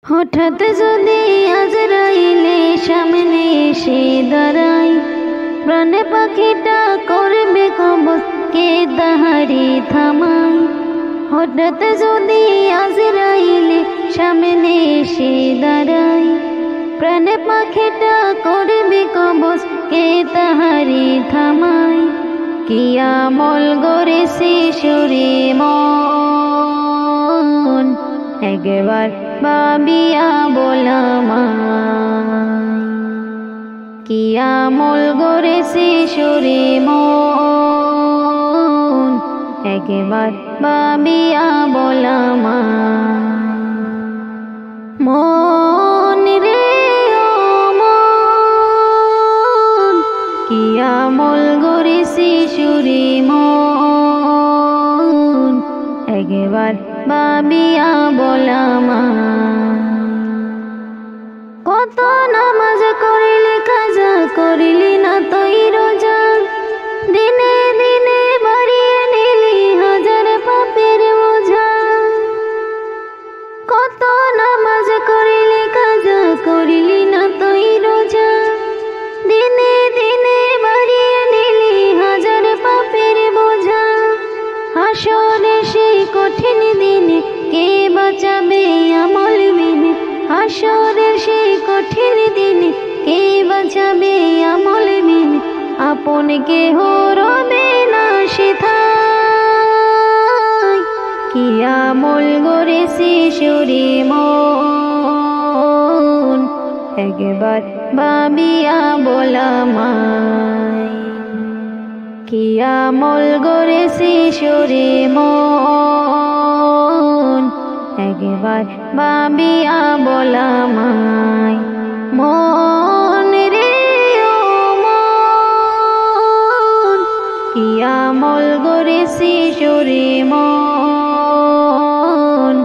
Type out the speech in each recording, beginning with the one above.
হঠাৎ যদি আজরাইলে সামনে এসে দাঁড়ায়, প্রাণে পাখিটা করবে কবজ, কে তাহারে থামায়। হঠাৎ যদি আজরাইলে সামনে এসে দাঁড়ায়, প্রাণে পাখিটা করবে কবজ, কে তাহারে থামায়। কি আমল গড়েছে সুরে মন, একবার ভাবিয়া বলামায়। কি আমল গড়েছে সুরে মন, একবার ভাবিয়া বলামায়। মন রে ও মন, কি আমল গড়েছে সুরে মন, একবার ভাবিয়া বলামায়। কত নামাজ করিলি কাজা করিলি না তুই রোজা, দিনে দিনে বাড়িয়ে নিলি হাজার পাপের বোঝা। কত নামাজ করিলি কাজা করিলি না তুই রোজা, দিনে দিনে বাড়িয়ে নিলি হাজার পাপের বোঝা। হাসরে সেই কঠিন দিনে কে বাঁচাবে আমল বিনে, হাসরে সেই কঠিন দিনে কে বাঁচাবে আমল বিনে। আপন কেহ রবে না সেথায়, কি আমল গড়েছে সুরে মন, একবার ভাবিয়া বলামায়। কি আমল গড়েছে সুরে মন, একবার ভাবিয়া বলামায়। মন রে ও মন, কি আমল গড়েছে সুরে মন,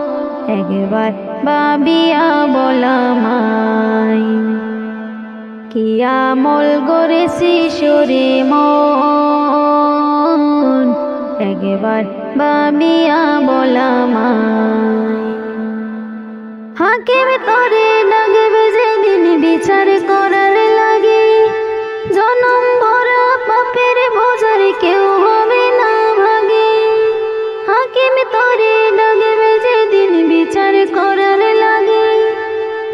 একবার ভাবিয়া বলামায়। কি আমল গড়েছে সুরে মন, একবার ভাবিয়া বলামায়। হাকিম তোরে ডাকবে যেদিন বিচার করার লাগে, জনম ভরা পাপের বোঝার কেউ হবে না ভাগে। হাকিম তোরে ডাকবে যেদিন বিচার করার লাগে,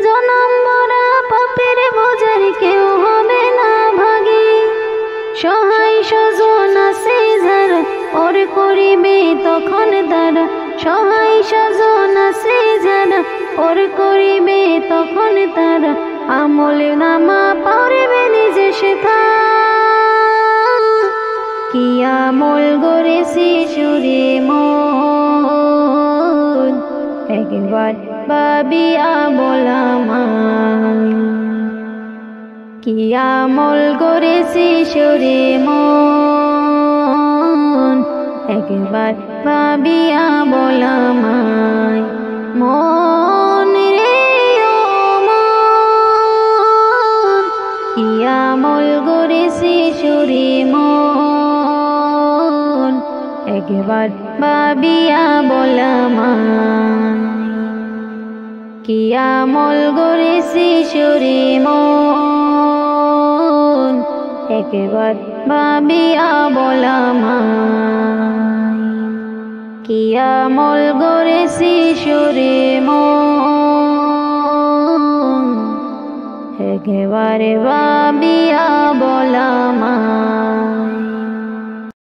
জনম ভরা পাপের বোঝার কেউ হবে না ভাগে। সহায় স্বজন আছে যারা ওর করিবে তখন তারা, সহায় স্বজন আছে যারা ওর করিবে তখন তারা। আমল নামা পড়বে নিজে শেখা, কি আমল গড়েছে সুরে মন, একবার ভাবিয়া বলামায়। কি আমল গড়েছে সুরে মন, একবার ভাবিয়া বলামায়। মন রে ও মন, কি আমল গড়েছে সুরে মন, একবার ভাবিয়া বলামায়। কি আমল গড়েছে সুরে মন, একবার ভাবিয়া বলামায়। কি আমল গড়েছে সুরে মন, একবার ভাবিয়া বলামায়।